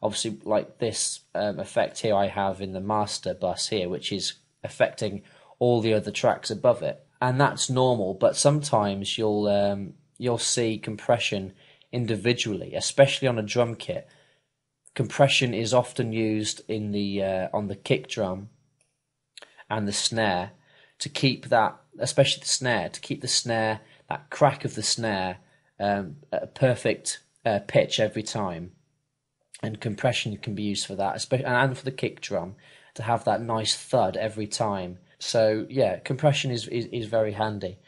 obviously like this effect here I have in the master bus here, which is affecting all the other tracks above it, and that's normal. But sometimes you'll see compression individually, especially on a drum kit. Compression is often used in the on the kick drum and the snare to keep that, especially the snare, to keep the snare, that crack of the snare, at a perfect pitch every time. And compression can be used for that, especially, and for the kick drum, to have that nice thud every time. So yeah, compression is very handy.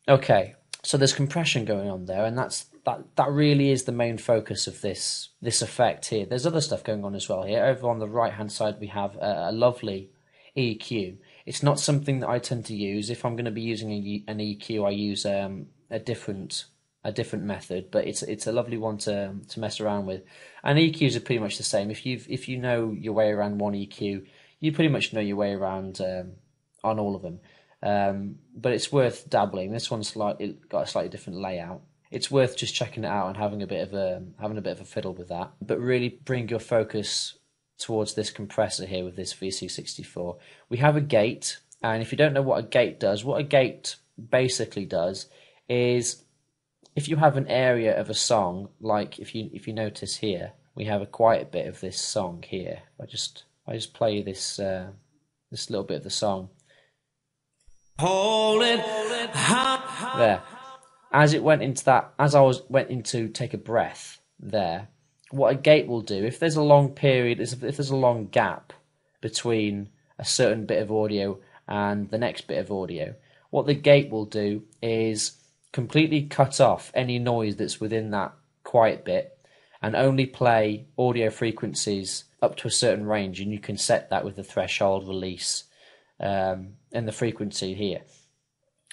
Okay, so there's compression going on there, and that really is the main focus of this effect here. There's other stuff going on as well here. Over on the right hand side we have a lovely EQ. It's not something that I tend to use. If I'm going to be using an EQ, I use a different method, but it's a lovely one to mess around with. And EQs are pretty much the same. If you know your way around one EQ, you pretty much know your way around on all of them. But it's worth dabbling. This one's got a slightly different layout. It's worth just checking it out and having a bit of a fiddle with that. But really bring your focus towards this compressor here with this VC64. We have a gate, and if you don't know what a gate does, what a gate basically does is, if you have an area of a song, like if you notice here, we have quite a bit of this song here. I just play this this little bit of the song. Hold it high. There. As it went into that, as I went into take a breath there, what a gate will do, if there's a long period, if there's a long gap between a certain bit of audio and the next bit of audio, what the gate will do is completely cut off any noise that's within that quiet bit and only play audio frequencies up to a certain range, and you can set that with the threshold, release, and the frequency here.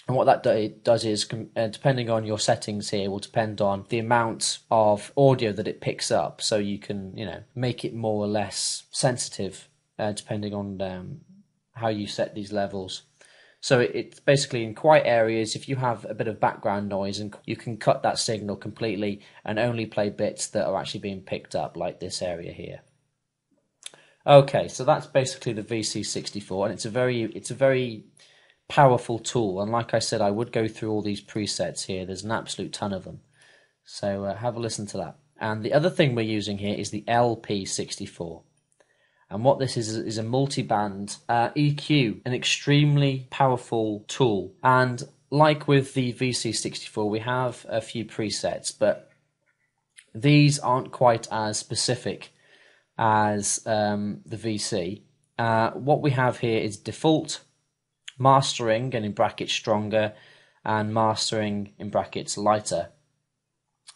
And what that does is, depending on your settings here, will depend on the amount of audio that it picks up, so you can make it more or less sensitive depending on how you set these levels. So it's basically in quiet areas, if you have a bit of background noise, and you can cut that signal completely and only play bits that are actually being picked up, like this area here. Okay, so that's basically the VC64, and it's a very powerful tool. And like I said, I would go through all these presets here. There's an absolute ton of them. So have a listen to that. And the other thing we're using here is the LP64. And what this is a multi-band EQ, an extremely powerful tool. And like with the VC64, we have a few presets, but these aren't quite as specific as the VC. What we have here is default, mastering, and in brackets stronger, and mastering in brackets lighter.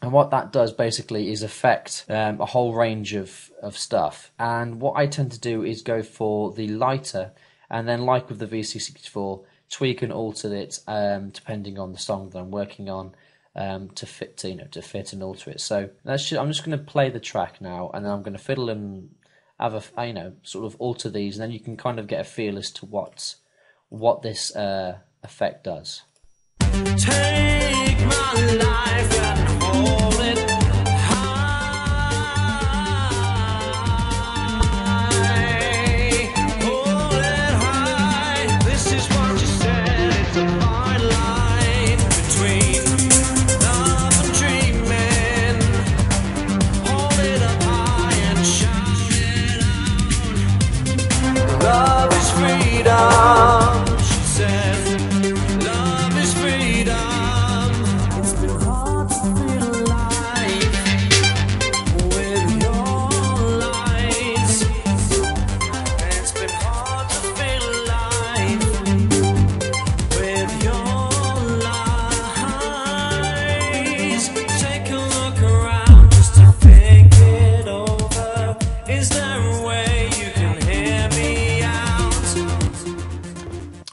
And what that does basically is affect a whole range of stuff. And what I tend to do is go for the lighter, and then like with the VC64, tweak and alter it depending on the song that I'm working on, to fit and alter it. So I'm just going to play the track now, and then I'm going to fiddle and have sort of alter these, and then you can kind of get a feel as to what this effect does. Take my life and hold it high, this is what you said, it's a fine line between love and dreaming. Hold it up high and shout it out. Love is freedom, she said.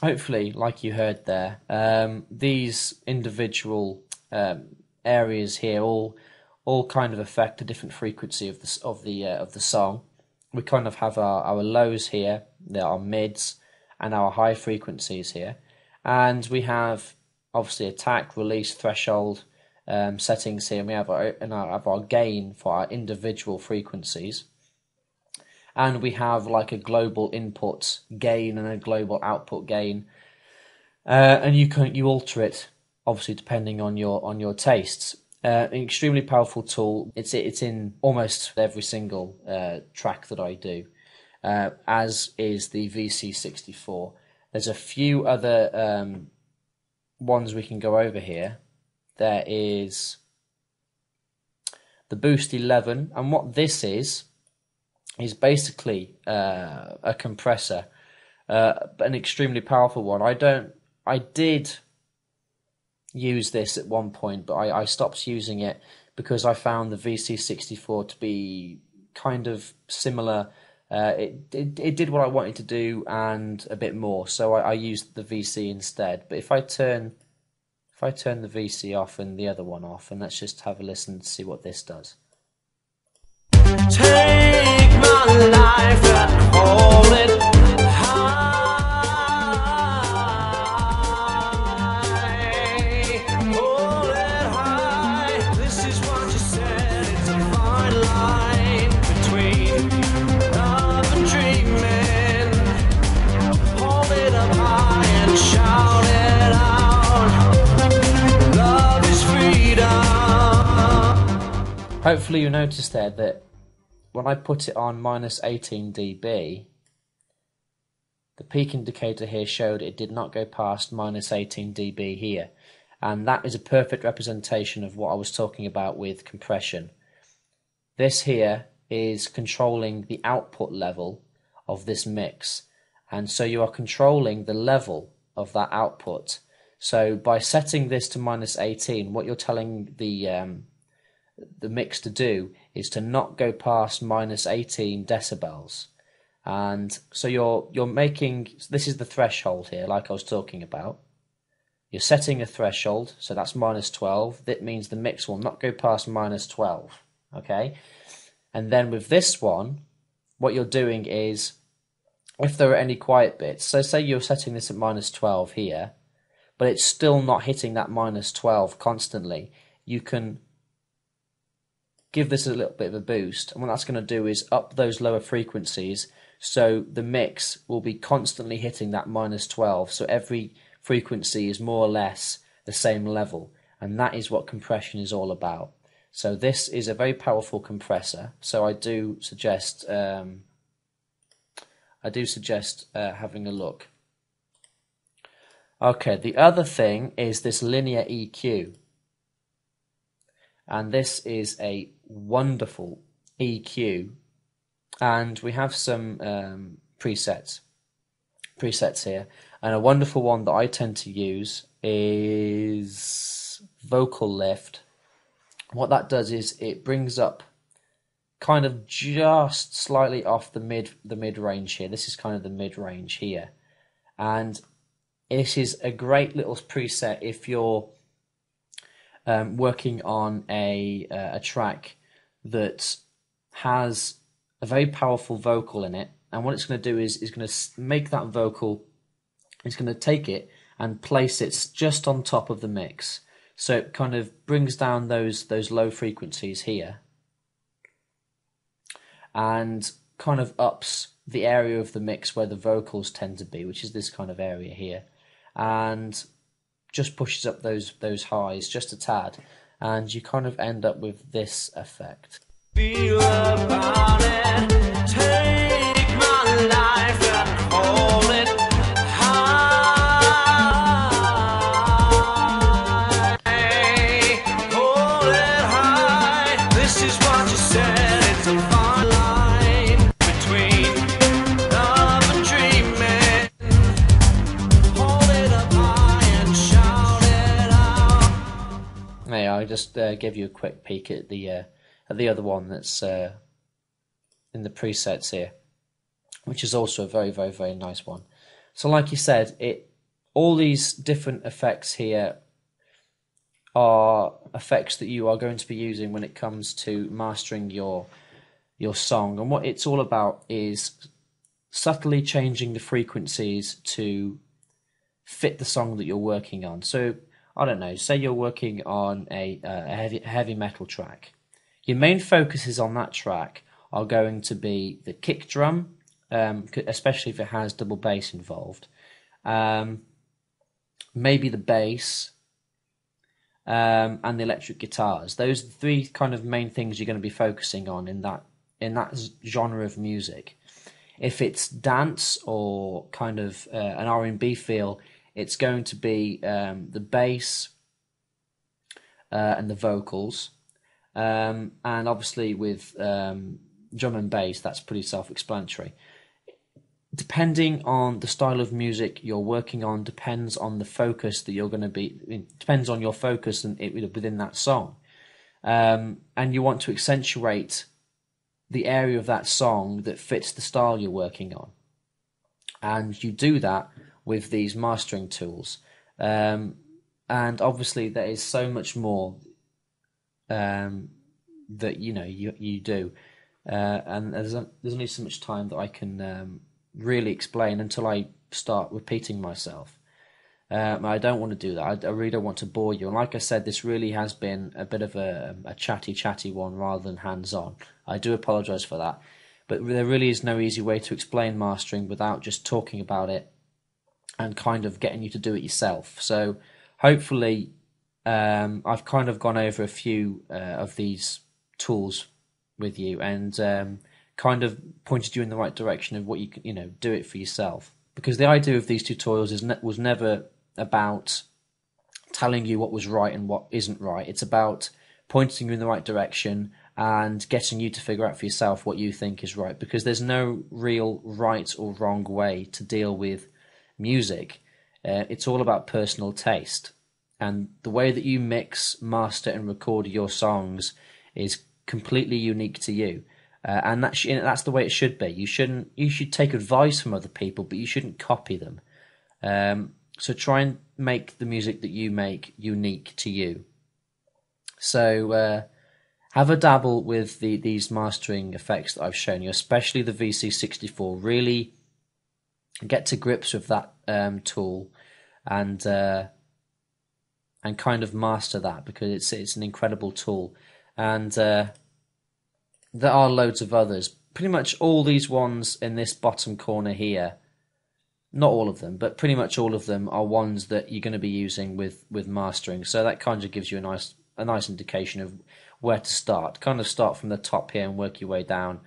Hopefully, like you heard there, these individual areas here all kind of affect a different frequency of the song. We kind of have our lows here, there are mids, and our high frequencies here, and we have obviously attack, release, threshold, settings here, and we have our gain for our individual frequencies, and we have like a global input gain and a global output gain, and you alter it obviously depending on your tastes. An extremely powerful tool. It's in almost every single track that I do, as is the VC64. There's a few other ones we can go over here. There is the Boost 11, and what this is basically a compressor, but an extremely powerful one. I did use this at one point, but I stopped using it because I found the VC64 to be kind of similar. It did what I wanted to do and a bit more, so I used the VC instead. But if I turn the VC off and the other one off, and let's just have a listen to see what this does. Take my life and hold it high. Hold it high. This is what you said. It's a fine line between love and dreaming. Hold it up high and shout it out. Love is freedom. Hopefully you noticed there that when I put it on minus 18 dB, the peak indicator here showed it did not go past minus 18 dB here. And that is a perfect representation of what I was talking about with compression. This here is controlling the output level of this mix. And so you are controlling the level of that output. So by setting this to minus 18, what you're telling the mix to do is to not go past minus 18 decibels. And so you're making, this is the threshold here, like I was talking about. You're setting a threshold, so that's minus 12. That means the mix will not go past minus 12. Okay? And then with this one, what you're doing is, if there are any quiet bits, so say you're setting this at minus 12 here, but it's still not hitting that minus 12 constantly, you can give this a little bit of a boost, and what that's going to do is up those lower frequencies, so the mix will be constantly hitting that minus 12, so every frequency is more or less the same level, and that is what compression is all about. So this is a very powerful compressor, so I do suggest having a look. Okay, the other thing is this linear EQ. And this is a wonderful EQ, and we have some presets here, and a wonderful one that I tend to use is vocal lift. What that does is it brings up kind of just slightly off the mid range here. This is kind of the mid range here, and this is a great little preset if you're working on a track that has a very powerful vocal in it, and what it's going to do is going to make that vocal, it's going to take it and place it just on top of the mix, so it kind of brings down those low frequencies here and kind of ups the area of the mix where the vocals tend to be, which is this kind of area here, and just pushes up those highs just a tad, and you kind of end up with this effect. Feel about it, take my life and hold it high. Hold it high. This is what you said. It's a fine line between love and dreaming. Hold it up high and shout it out. Hey, I just gave you a quick peek at the other one that's in the presets here, which is also a very, very, very nice one. So like you said, all these different effects here are effects that you are going to be using when it comes to mastering your song, and what it's all about is subtly changing the frequencies to fit the song that you're working on. So I don't know, say you're working on a heavy metal track. Your main focuses on that track are going to be the kick drum, especially if it has double bass involved. Maybe the bass, and the electric guitars. Those are the three kind of main things you're going to be focusing on in that genre of music. If it's dance or kind of an R&B feel, it's going to be the bass and the vocals. And obviously with drum and bass, that's pretty self-explanatory. Depending on the style of music you're working on, depends on the focus that you're going to be. It depends on your focus and within that song, and you want to accentuate the area of that song that fits the style you're working on, and you do that with these mastering tools. And obviously, there is so much more that you do, and there's only so much time that I can really explain until I start repeating myself. I don't want to do that. I really don't want to bore you. And like I said, this really has been a bit of a chatty one rather than hands-on. I do apologise for that. But there really is no easy way to explain mastering without just talking about it and kind of getting you to do it yourself. So hopefully I've kind of gone over a few of these tools with you and kind of pointed you in the right direction of what you can, do it for yourself. Because the idea of these tutorials was never about telling you what was right and what isn't right. It's about pointing you in the right direction and getting you to figure out for yourself what you think is right. Because there's no real right or wrong way to deal with music. It's all about personal taste. And the way that you mix, master and record your songs is completely unique to you. And that's the way it should be. You should take advice from other people, but you shouldn't copy them. So try and make the music that you make unique to you. So have a dabble with these mastering effects that I've shown you, especially the VC64. Really get to grips with that tool and kind of master that, because it's an incredible tool. And there are loads of others. Pretty much all these ones in this bottom corner here, not all of them, but pretty much all of them are ones that you're going to be using with mastering. So that kind of gives you a nice indication of where to start. Kind of start from the top here and work your way down.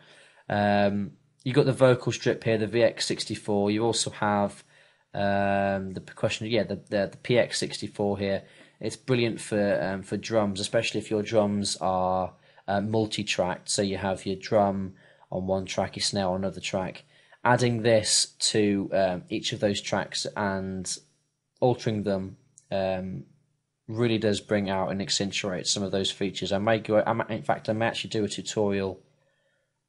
You've got the vocal strip here, the VX64. You also have the percussion, the PX64 here. It's brilliant for drums, especially if your drums are multi-tracked, so you have your drum on one track, your snare on another track. Adding this to each of those tracks and altering them really does bring out and accentuate some of those features. In fact, I may actually do a tutorial.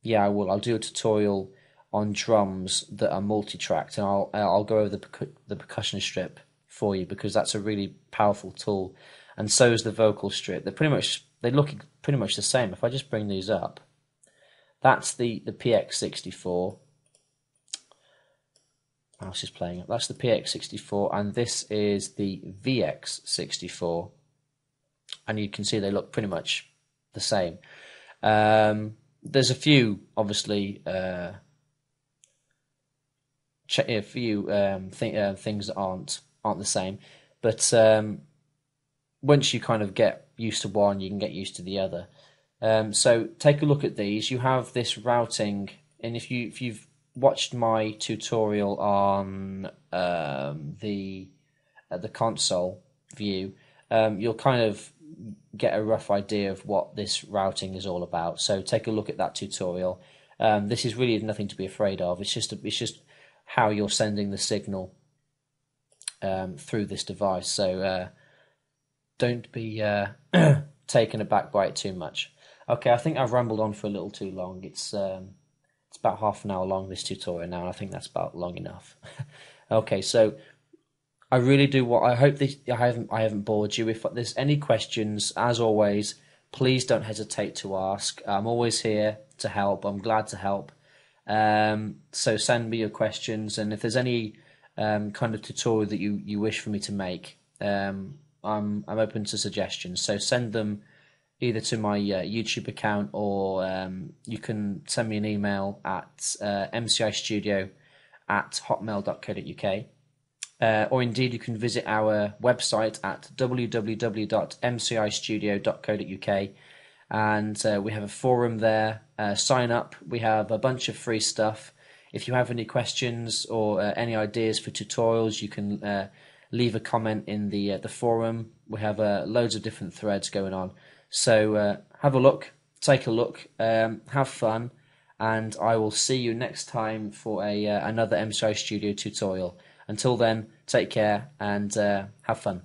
Yeah, I will. I'll do a tutorial on drums that are multi-tracked, and I'll go over the percussion strip for you, because that's a really powerful tool, and so is the vocal strip. They look pretty much the same. If I just bring these up, that's the PX64. Mouse is playing up. That's the PX64, and this is the VX64, and you can see they look pretty much the same. There's a few, obviously, things that aren't the same, but once you kind of get used to one, you can get used to the other. So take a look at these. You have this routing, and if you've watched my tutorial on the console view, you'll kind of get a rough idea of what this routing is all about. So take a look at that tutorial. This is really nothing to be afraid of. It's just how you're sending the signal through this device. So don't be taken aback by it too much. Okay, I think I've rambled on for a little too long. It's about half an hour long, this tutorial now, and I think that's about long enough. Okay, so I really do. I hope I haven't bored you. If there's any questions, as always, please don't hesitate to ask. I'm always here to help. I'm glad to help. So send me your questions, and if there's any kind of tutorial that you wish for me to make, I'm open to suggestions. So send them either to my YouTube account, or you can send me an email at mcistudio@hotmail.co.uk. Or indeed, you can visit our website at www.mcistudio.co.uk, and we have a forum there. Sign up. We have a bunch of free stuff. If you have any questions or any ideas for tutorials, you can leave a comment in the forum. We have loads of different threads going on. So have a look, take a look, have fun, and I will see you next time for another MCI Studio tutorial. Until then, take care and have fun.